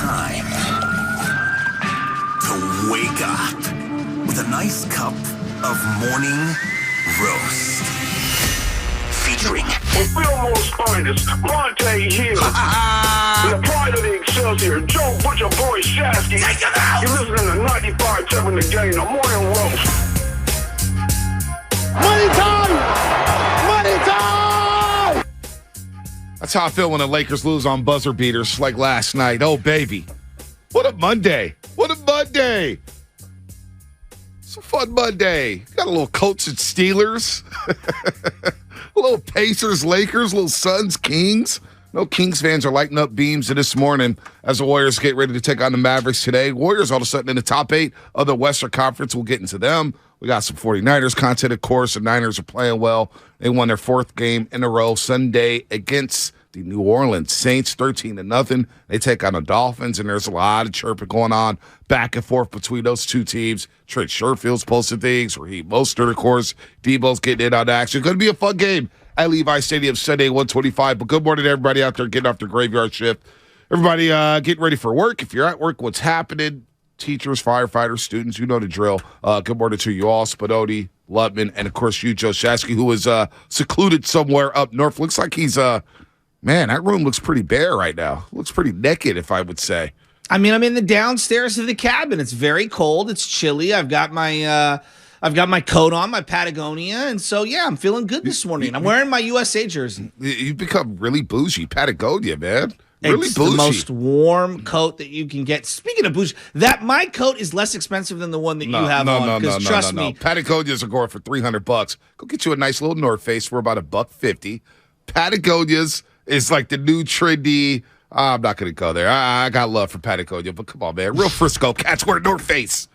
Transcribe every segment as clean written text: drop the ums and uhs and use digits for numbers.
time to wake up with a nice cup of morning roast. Featuring Fillmore's finest, Monte Hill. The pride of the Excelsior, Joe Butcher Boy Shasky. Take him out! You're listening to 95.7 The Game, the morning roast. Money time! Money time! That's how I feel when the Lakers lose on buzzer beaters like last night. Oh, baby. What a Monday. What a Monday. It's a fun Monday. Got a little Colts and Steelers. A little Pacers, Lakers, little Suns, Kings. No Kings fans are lighting up beams this morning as the Warriors get ready to take on the Mavericks today. Warriors all of a sudden in the top 8 of the Western Conference. We'll get into them. We got some 49ers content, of course. The Niners are playing well. They won their 4th game in a row Sunday against the New Orleans Saints, 13-0. They take on the Dolphins, and there's a lot of chirping going on back and forth between those two teams. Trent Sherfield's posting things, Raheem Mostert, of course. Debo's getting in on the action. Going to be a fun game at Levi Stadium Sunday, 125. But good morning to everybody out there getting off their graveyard shift. Everybody getting ready for work. If you're at work, what's happening? Teachers, firefighters, students, you know the drill. Good morning to you all, Spadoti, Lutman, and, of course, you, Joe Shasky, who is secluded somewhere up north. Looks like he's man, that room looks pretty bare right now. Looks pretty naked, if I would say. I mean, I'm in the downstairs of the cabin. It's very cold. It's chilly. I've got my coat on, my Patagonia, and so yeah, I'm feeling good this morning. I'm wearing my USA jersey. You've become really bougie, Patagonia, man. Really it's bougie. The most warm coat that you can get. Speaking of bougie, my coat is less expensive than the one that you have on. Because trust me, Patagonias are going for $300. Go get you a nice little North Face for about $150. Patagonias is like the new trendy. I'm not going to go there. I got love for Patagonia, but come on, man. Real Frisco cats wear North Face.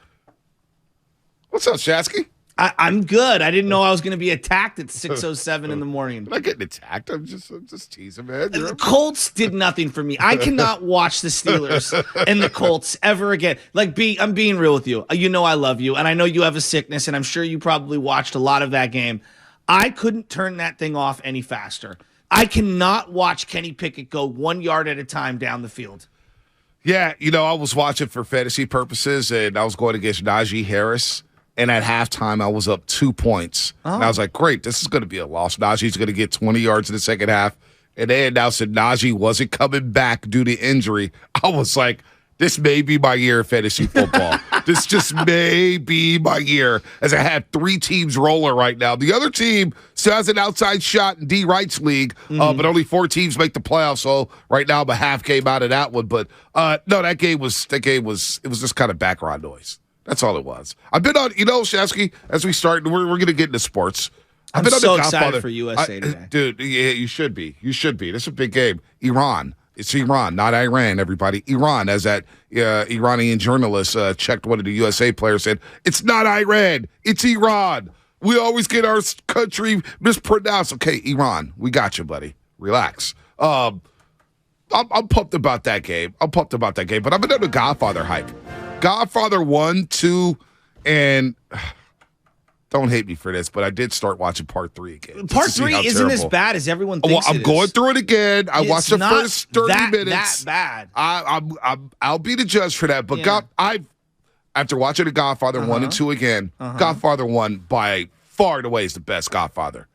What's up, Shasky? I'm good. I didn't know I was going to be attacked at 6:07 in the morning. I'm not getting attacked. I'm just teasing, man. The Colts did nothing for me. I cannot watch the Steelers and the Colts ever again. I'm being real with you. You know I love you, and I know you have a sickness, and I'm sure you probably watched a lot of that game. I couldn't turn that thing off any faster. I cannot watch Kenny Pickett go 1 yard at a time down the field. Yeah, I was watching for fantasy purposes, and I was going against Najee Harris. And at halftime, I was up 2 points. Oh. And I was like, great, this is going to be a loss. Najee's going to get 20 yards in the second half. And they announced that Najee wasn't coming back due to injury. I was like, this may be my year of fantasy football. This just may be my year, as I have 3 teams rolling right now. The other team still has an outside shot in D. Wright's league, but only 4 teams make the playoffs. So right now I'm a half game out of that one. But no, that game was just kind of background noise. That's all it was. I've been on, Shasky, as we start, we're going to get into sports. I've been so excited for USA today. Dude, yeah, you should be. You should be. This is a big game. Iran. It's Iran, not Iran, everybody. Iran, as that Iranian journalist checked one of the USA players, said, it's not Iran, it's Iran. We always get our country mispronounced. Okay, Iran, we got you, buddy. Relax. I'm pumped about that game. But I'm another Godfather hype. Godfather 1, 2, and don't hate me for this, but I did start watching part 3 again. Part 3 isn't as bad as everyone thinks. I'm going through it again. I watched the first 30 minutes. That bad. I'll be the judge for that. But yeah. After watching the Godfather 1 and 2 again, Godfather 1 by far and away is the best Godfather.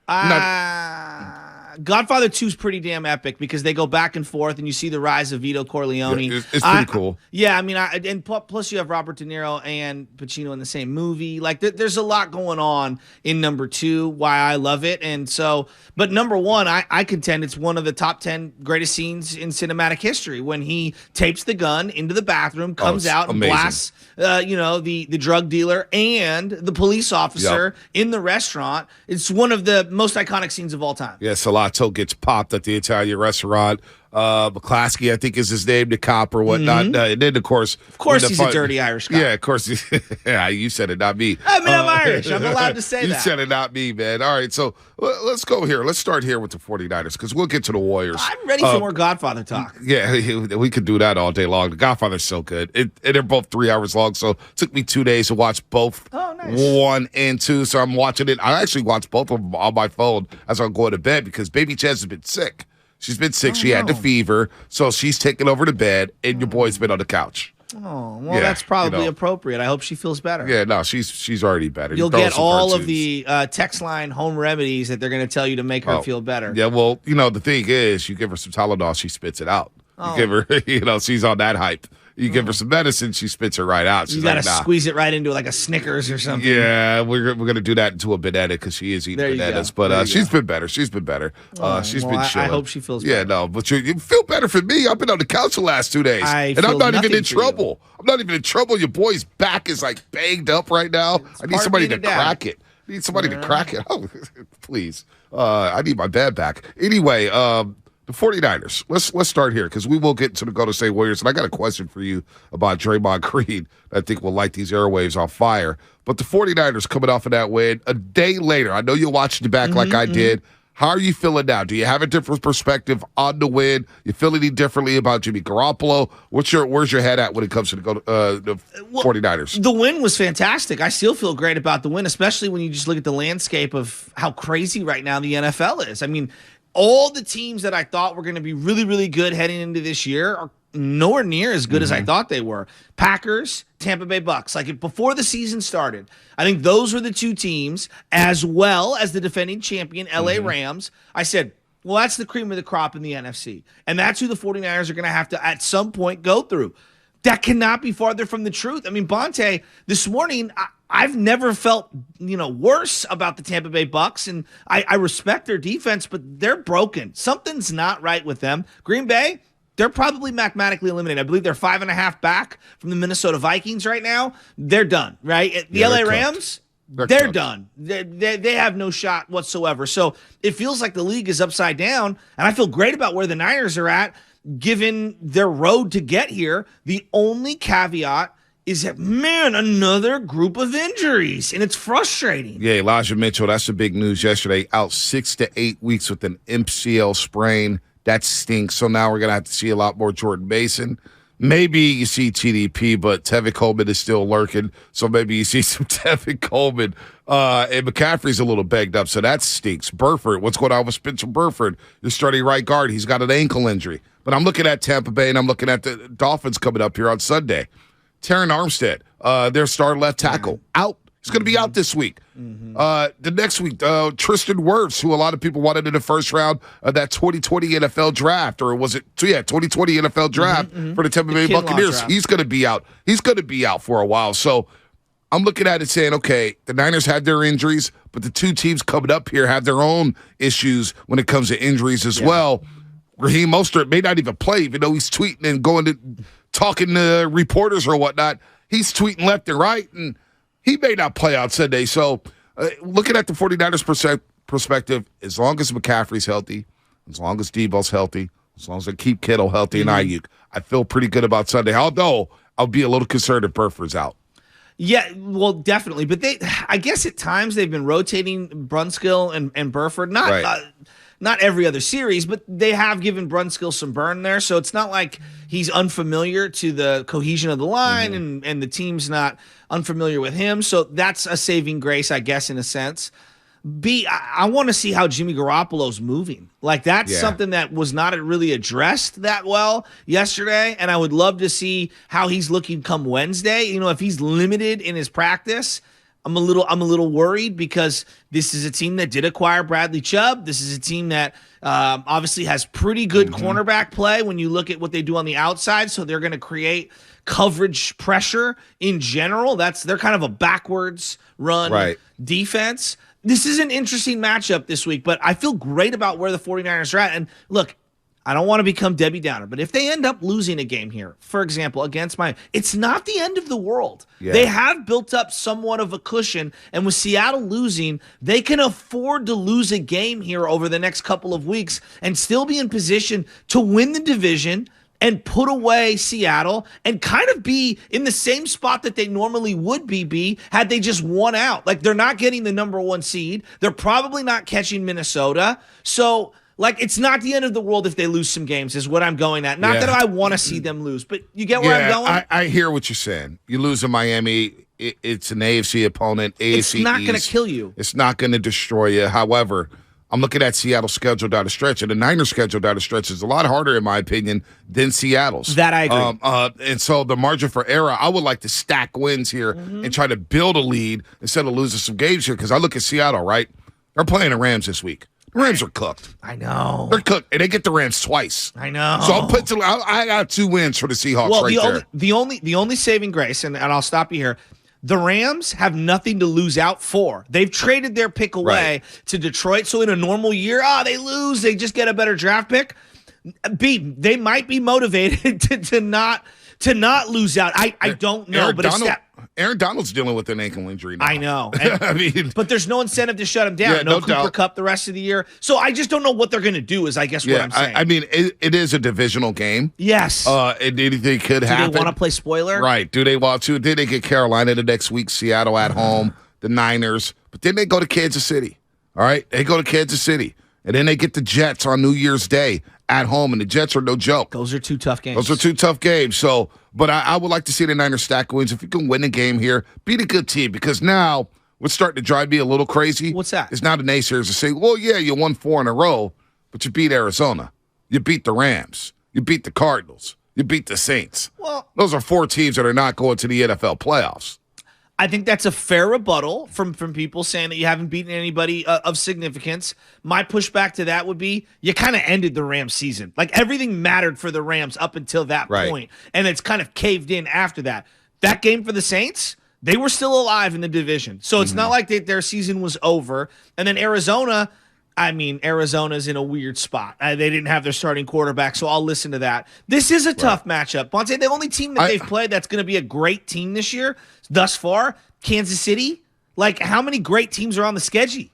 Godfather 2 is pretty damn epic because they go back and forth, and you see the rise of Vito Corleone. Yeah, it's pretty cool. Yeah, I mean, and plus you have Robert De Niro and Pacino in the same movie. Like, there's a lot going on in number 2, why I love it. And so, but number 1, I contend it's one of the top 10 greatest scenes in cinematic history when he tapes the gun into the bathroom, comes out and blasts, the drug dealer and the police officer in the restaurant. It's one of the most iconic scenes of all time. Yeah, Salato gets popped at the Italian restaurant. McClaskey, I think is his name, the cop or whatnot. And then, of course, he's a dirty Irish guy. Yeah, of course. Yeah, you said it, not me. I mean, I'm Irish. I'm allowed to say that. You said it, not me, man. All right, so let's go here. Let's start here with the 49ers because we'll get to the Warriors. I'm ready for more Godfather talk. Yeah, we could do that all day long. The Godfather's so good. And they're both 3 hours long, so it took me 2 days to watch both. Oh, nice. 1 and 2, so I'm watching it. I actually watched both of them on my phone as I'm going to bed because Baby Chaz has been sick. She's been sick. She had the fever, so she's taken over to bed, and your boy's been on the couch. Oh, well, that's probably appropriate. I hope she feels better. Yeah, no, she's already better. You'll get all of the text line home remedies that they're going to tell you to make her feel better. Yeah, well, the thing is, you give her some Tylenol, she spits it out. You give her, she's on that hype. You give her some medicine, she spits it right out. She's you got to squeeze it right into like a Snickers or something. Yeah, we're going to do that into a banana because she is eating bananas. But she's been better. She's been better. She's been chilling. I hope she feels better. Yeah, no, but you feel better for me. I've been on the couch the last 2 days. And I'm not even in trouble. I'm not even in trouble. Your boy's back is like banged up right now. I need somebody to crack it. I need somebody to crack it. Oh, please. I need my dad back. Anyway, the 49ers. Let's start here because we will get to the Golden State Warriors. And I got a question for you about Draymond Green. I think will light these airwaves on fire. But the 49ers coming off of that win a day later. I know you watched it back like I did. How are you feeling now? Do you have a different perspective on the win? You feel any differently about Jimmy Garoppolo? Where's your head at when it comes to the 49ers? The win was fantastic. I still feel great about the win, especially when you just look at the landscape of how crazy right now the NFL is. I mean, all the teams that I thought were going to be really, really good heading into this year are nowhere near as good as I thought they were. Packers, Tampa Bay Bucks. Like before the season started, I think those were the two teams, as well as the defending champion LA Rams. I said, well, that's the cream of the crop in the NFC. And that's who the 49ers are going to have to, at some point, go through. That cannot be farther from the truth. I mean, Bonte, this morning, I've never felt, worse about the Tampa Bay Bucks, and I respect their defense, but they're broken. Something's not right with them. Green Bay, they're probably mathematically eliminated. I believe they're 5.5 back from the Minnesota Vikings right now. They're done, right? The LA Rams, they're done. They have no shot whatsoever. So it feels like the league is upside down, and I feel great about where the Niners are at, given their road to get here. The only caveat is that, another group of injuries, and it's frustrating. Yeah, Elijah Mitchell, that's the big news yesterday, out 6 to 8 weeks with an MCL sprain. That stinks. So now we're going to have to see a lot more Jordan Mason. Maybe you see TDP, but Tevin Coleman is still lurking, so maybe you see some Tevin Coleman. And McCaffrey's a little banged up, so that stinks. Burford, what's going on with Spencer Burford? You're starting right guard. He's got an ankle injury. But I'm looking at Tampa Bay, and I'm looking at the Dolphins coming up here on Sunday. Terran Armstead, their star left tackle, out. He's going to be out this week. The next week, Tristan Wirfs, who a lot of people wanted in the first round of that 2020 NFL draft, or was it? 2020 NFL draft for the Tampa Bay Buccaneers. He's going to be out. He's going to be out for a while. So I'm looking at it saying, okay, the Niners had their injuries, but the two teams coming up here have their own issues when it comes to injuries as well. Raheem Mostert may not even play, even though he's tweeting and going to talking to reporters or whatnot. He's tweeting left and right, and he may not play on Sunday. So looking at the 49ers perspective, as long as McCaffrey's healthy, as long as Debo's healthy, as long as they keep Kittle healthy and Ayuk, I feel pretty good about Sunday. Although I'll be a little concerned if Burford's out. Yeah, well, definitely. But I guess at times they've been rotating Brunskill and Burford. Not every other series, but they have given Brunskill some burn there. So it's not like he's unfamiliar to the cohesion of the line and the team's not unfamiliar with him. So that's a saving grace, I guess, in a sense. I want to see how Jimmy Garoppolo's moving. Like, that's something that was not really addressed that well yesterday, and I would love to see how he's looking come Wednesday. If he's limited in his practice, I'm a little worried because this is a team that did acquire Bradley Chubb. This is a team that obviously has pretty good cornerback play when you look at what they do on the outside. So they're going to create coverage pressure in general. They're kind of a backwards run defense. This is an interesting matchup this week, but I feel great about where the 49ers are at. And look, I don't want to become Debbie Downer, but if they end up losing a game here, for example, against Miami, it's not the end of the world. Yeah. They have built up somewhat of a cushion, and with Seattle losing, they can afford to lose a game here over the next couple of weeks and still be in position to win the division and put away Seattle and kind of be in the same spot that they normally would be had they just won out. Like, they're not getting the number one seed. They're probably not catching Minnesota. So, it's not the end of the world if they lose some games is what I'm going at. Not that I want to see them lose, but you get where I'm going? I hear what you're saying. You lose to Miami, it's an AFC opponent, AFC It's not going to East. kill you. It's not going to destroy you. However, I'm looking at Seattle's schedule down the stretch, and the Niners' schedule down the stretch is a lot harder, in my opinion, than Seattle's. That I agree. And so the margin for error, I would like to stack wins here and try to build a lead instead of losing some games here, because I look at Seattle, right? They're playing the Rams this week. The Rams are cooked. I know. They're cooked, and they get the Rams twice. I know. So I got 2 wins for the Seahawks the only saving grace, and I'll stop you here. The Rams have nothing to lose out for. They've traded their pick away to Detroit. So in a normal year, they lose. They just get a better draft pick. They might be motivated to not lose out. I don't know, but Aaron Donald's dealing with an ankle injury now. I know. But there's no incentive to shut him down. Yeah, no no Cooper doubt. Kupp the rest of the year. So I just don't know what they're going to do is I guess what I'm saying. I mean, it is a divisional game. Yes. Anything could happen. Do they want to play spoiler? Right. Do they want to? Then they get Carolina the next week, Seattle at home, the Niners. But then they go to Kansas City. All right? They go to Kansas City. And then they get the Jets on New Year's Day at home, and the Jets are no joke. Those are 2 tough games. Those are 2 tough games. So, but I would like to see the Niners stack wins. If you can win a game here, beat a good team, because now what's starting to drive me a little crazy. What's that? Is now the naysayers are saying, well, yeah, you won 4 in a row, but you beat Arizona. You beat the Rams. You beat the Cardinals. You beat the Saints. Well, those are 4 teams that are not going to the NFL playoffs. I think that's a fair rebuttal from people saying that you haven't beaten anybody of significance. My pushback to that would be you kind of ended the Rams season. Like everything mattered for the Rams up until that point, and it's kind of caved in after that. That game for the Saints, they were still alive in the division. So it's not like their season was over. And then Arizona, Arizona's in a weird spot. They didn't have their starting quarterback, so I'll listen to that. This is a tough matchup. Bonte, the only team that they've played that's going to be a great team this year thus far, Kansas City. Like, how many great teams are on the schedule?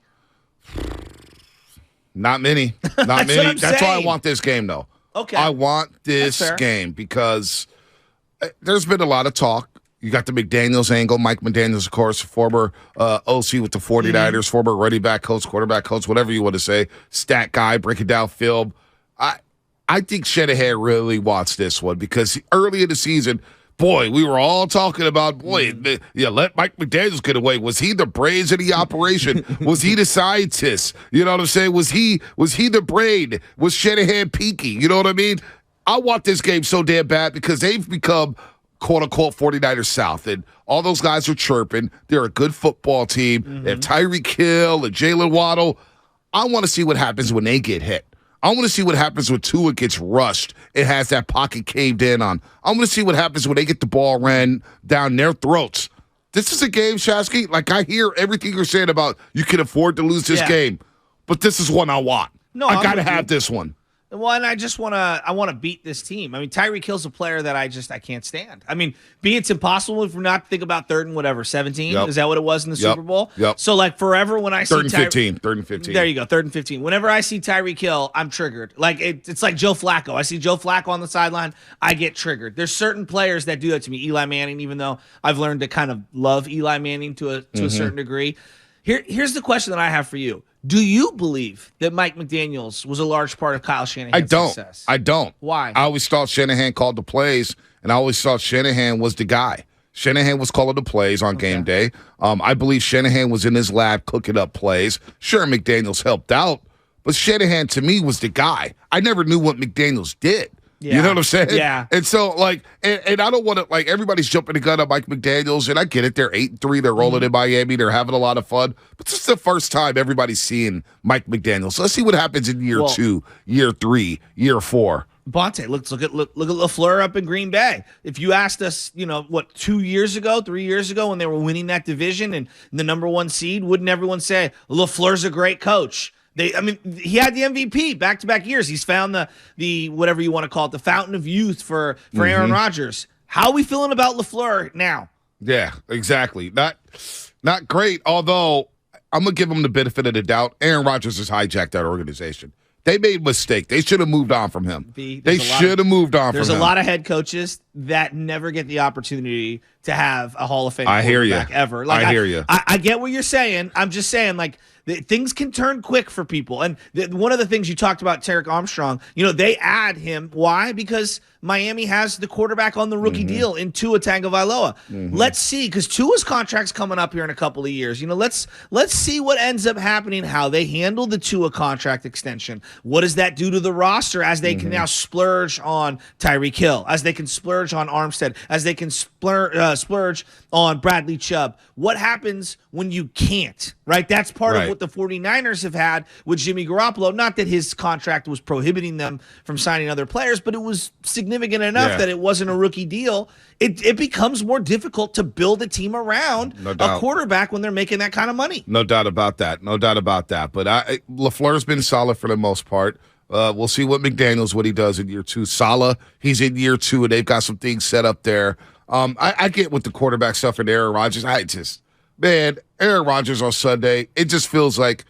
Not many. Not many. That's why I want this game, though. Okay. I want this game because there's been a lot of talk. You got the McDaniels angle. Mike McDaniels, of course, former OC with the 49ers, former running back coach, quarterback coach, whatever you want to say, stat guy, breaking down film. I think Shanahan really wants this one because early in the season, boy, we were all talking about, let Mike McDaniels get away. Was he the brains of the operation? Was he the scientist? You know what I'm saying? Was he the brain? Was Shanahan peaking? You know what I mean? I want this game so damn bad because they've become quote-unquote 49ers South, and all those guys are chirping. They're a good football team. They have Tyreek Hill and Jalen Waddle. I want to see what happens when they get hit. I want to see what happens when Tua gets rushed and has that pocket caved in on. I want to see what happens when they get the ball ran down their throats. This is a game, Shasky. Like, I hear everything you're saying about you can afford to lose this game, but this is one I want. No, I got to have this one. Well, and I want to beat this team. I mean, Tyreek Hill's a player that I can't stand. I mean, it's impossible if we're not to think about 3rd and 17. Is that what it was in the Super Bowl? Yep. So, like, forever when I see 3rd and 15. There you go, 3rd and 15. Whenever I see Tyreek Hill, I'm triggered. Like, it's like Joe Flacco. I see Joe Flacco on the sideline, I get triggered. There's certain players that do that to me. Eli Manning, even though I've learned to kind of love Eli Manning to a certain degree. Here's the question that I have for you. Do you believe that Mike McDaniels was a large part of Kyle Shanahan's success? I don't. Why? I always thought Shanahan called the plays, and I always thought Shanahan was the guy. Shanahan was calling the plays on game day. I believe Shanahan was in his lab cooking up plays. Sure, McDaniels helped out, but Shanahan, to me, was the guy. I never knew what McDaniels did. Yeah. You know what I'm saying? Yeah. And so, like, and I don't want to, like, everybody's jumping the gun on Mike McDaniels, and I get it. They're 8-3. They're rolling in Miami. They're having a lot of fun. But this is the first time everybody's seeing Mike McDaniels. So let's see what happens in year 2, year 3, year 4. Bonte, look at LaFleur up in Green Bay. If you asked us, 2 years ago, 3 years ago, when they were winning that division and the number 1 seed, wouldn't everyone say LaFleur's a great coach? He had the MVP back-to-back years. He's found the whatever you want to call it, the fountain of youth for Aaron Rodgers. How are we feeling about LaFleur now? Yeah, exactly. Not great, although I'm going to give him the benefit of the doubt. Aaron Rodgers has hijacked that organization. They made a mistake. They should have moved on from him. They should have moved on from him. There's a lot of head coaches that never get the opportunity to have a Hall of Fame I hear quarterback you. ever. Like, I hear you. I get what you're saying. I'm just saying, like, things can turn quick for people. And one of the things you talked about, Tarek Armstrong, they add him. Why? Because Miami has the quarterback on the rookie deal in Tua Tagovailoa. Let's see, because Tua's contract's coming up here in a couple of years. Let's see what ends up happening, how they handle the Tua contract extension. What does that do to the roster as they can now splurge on Tyreek Hill, as they can splurge on Armstead, as they can splurge on Bradley Chubb? What happens when you can't, right? That's part of what the 49ers have had with Jimmy Garoppolo. Not that his contract was prohibiting them from signing other players, but it was significant enough that it wasn't a rookie deal. It becomes more difficult to build a team around a quarterback when they're making that kind of money. No doubt about that. No doubt about that. But LaFleur's been solid for the most part. We'll see what what he does in year 2. Saleh, he's in year 2, and they've got some things set up there. I get with the quarterback stuff and Aaron Rodgers. Aaron Rodgers on Sunday, it just feels like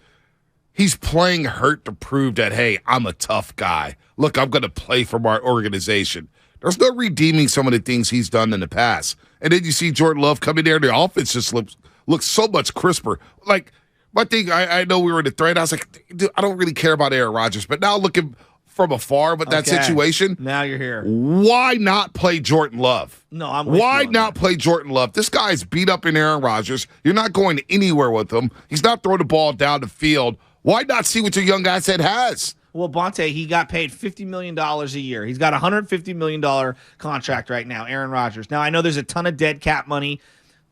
he's playing hurt to prove that, hey, I'm a tough guy. Look, I'm going to play for my organization. There's no redeeming some of the things he's done in the past. And then you see Jordan Love come in there, and the offense just looks so much crisper. Like, my thing, I know we were in the thread. I was like, dude, I don't really care about Aaron Rodgers. But now looking from afar with that situation. Now you're here. Why not play Jordan Love? No, I'm with you Why on not that. play Jordan Love? This guy's beat up in Aaron Rodgers. You're not going anywhere with him. He's not throwing the ball down the field. Why not see what your young asset has? Well, Bonte, he got paid $50 million a year. He's got a $150 million contract right now, Aaron Rodgers. Now, I know there's a ton of dead cap money.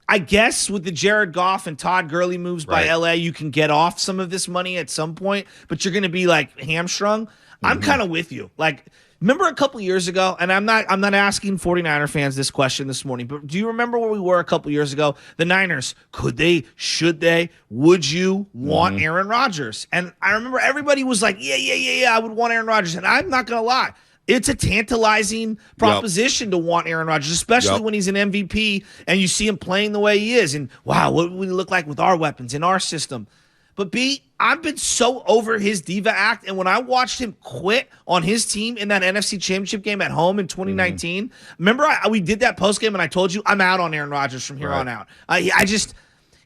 I guess with the Jared Goff and Todd Gurley moves by LA, you can get off some of this money at some point, but you're going to be like hamstrung. I'm kind of with you. Like, remember a couple years ago, and I'm not asking 49er fans this question this morning, but do you remember where we were a couple years ago? The Niners, could they, should they, would you want Aaron Rodgers? And I remember everybody was like, yeah, I would want Aaron Rodgers. And I'm not going to lie. It's a tantalizing proposition to want Aaron Rodgers, especially when he's an MVP and you see him playing the way he is. And wow, what would he look like with our weapons in our system? But B, I've been so over his diva act, and when I watched him quit on his team in that NFC Championship game at home in 2019, remember we did that postgame, and I told you I'm out on Aaron Rodgers from here on out.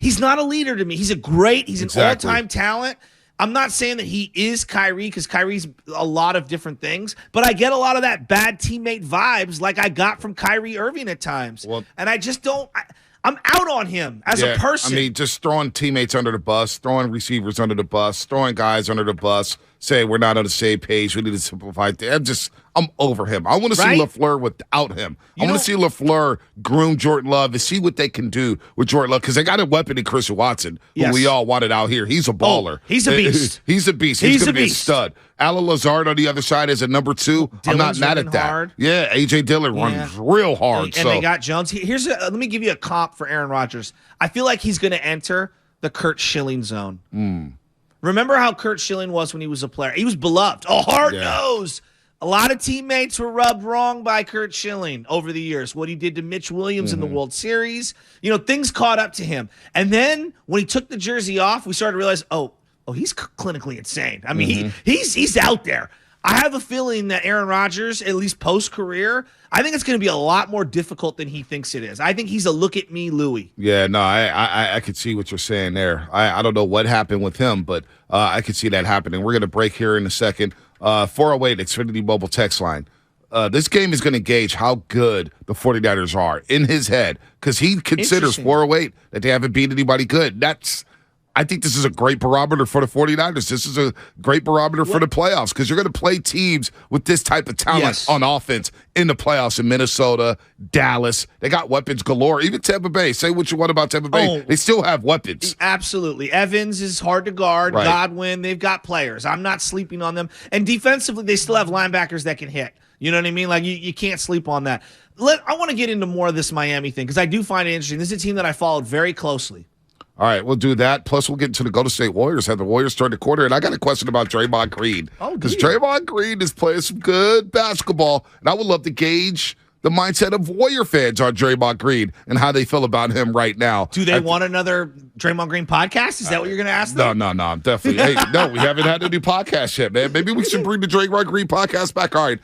He's not a leader to me. He's an all-time talent. I'm not saying that he is Kyrie, because Kyrie's a lot of different things, but I get a lot of that bad teammate vibes like I got from Kyrie Irving at times. And I just don't I'm out on him as a person. I mean, just throwing teammates under the bus, throwing receivers under the bus, throwing guys under the bus, saying we're not on the same page, we need to simplify things. I'm over him. I want to see LaFleur without him. I want to see LaFleur groom Jordan Love and see what they can do with Jordan Love, because they got a weapon in Christian Watson, who we all wanted out here. He's a baller. He's a beast. He's a beast. He's going to be a stud. Alan Lazard on the other side is a number 2. I'm not mad at that. Hard. Yeah, A.J. Dillon runs real hard. And they got Jones. Let me give you a comp for Aaron Rodgers. I feel like he's going to enter the Kurt Schilling zone. Remember how Kurt Schilling was when he was a player? He was beloved. Hard-nosed. A lot of teammates were rubbed wrong by Kurt Schilling over the years. What he did to Mitch Williams in the World Series. Things caught up to him. And then when he took the jersey off, we started to realize, he's clinically insane. I mean, he's out there. I have a feeling that Aaron Rodgers, at least post-career, I think it's going to be a lot more difficult than he thinks it is. I think he's a look-at-me Louis. Yeah, no, I could see what you're saying there. I don't know what happened with him, but I could see that happening. We're going to break here in a second. 408 Xfinity Mobile text line. This game is going to gauge how good the 49ers are in his head, because he considers 408 that they haven't beat anybody good. I think this is a great barometer for the 49ers. This is a great barometer for the playoffs, because you're going to play teams with this type of talent on offense in the playoffs in Minnesota, Dallas. They got weapons galore. Even Tampa Bay. Say what you want about Tampa Bay. They still have weapons. Absolutely. Evans is hard to guard. Right. Godwin, they've got players. I'm not sleeping on them. And defensively, they still have linebackers that can hit. You know what I mean? Like, you can't sleep on that. I want to get into more of this Miami thing, because I do find it interesting. This is a team that I followed very closely. All right, we'll do that. Plus, we'll get into the Golden State Warriors. Have the Warriors start the quarter. And I got a question about Draymond Green. Because Draymond Green is playing some good basketball. And I would love to gauge the mindset of Warrior fans on Draymond Green and how they feel about him right now. Do they want another Draymond Green podcast? Is that what you're going to ask them? No, definitely. No, we haven't had any podcast yet, man. Maybe we should bring the Draymond Green podcast back. All right.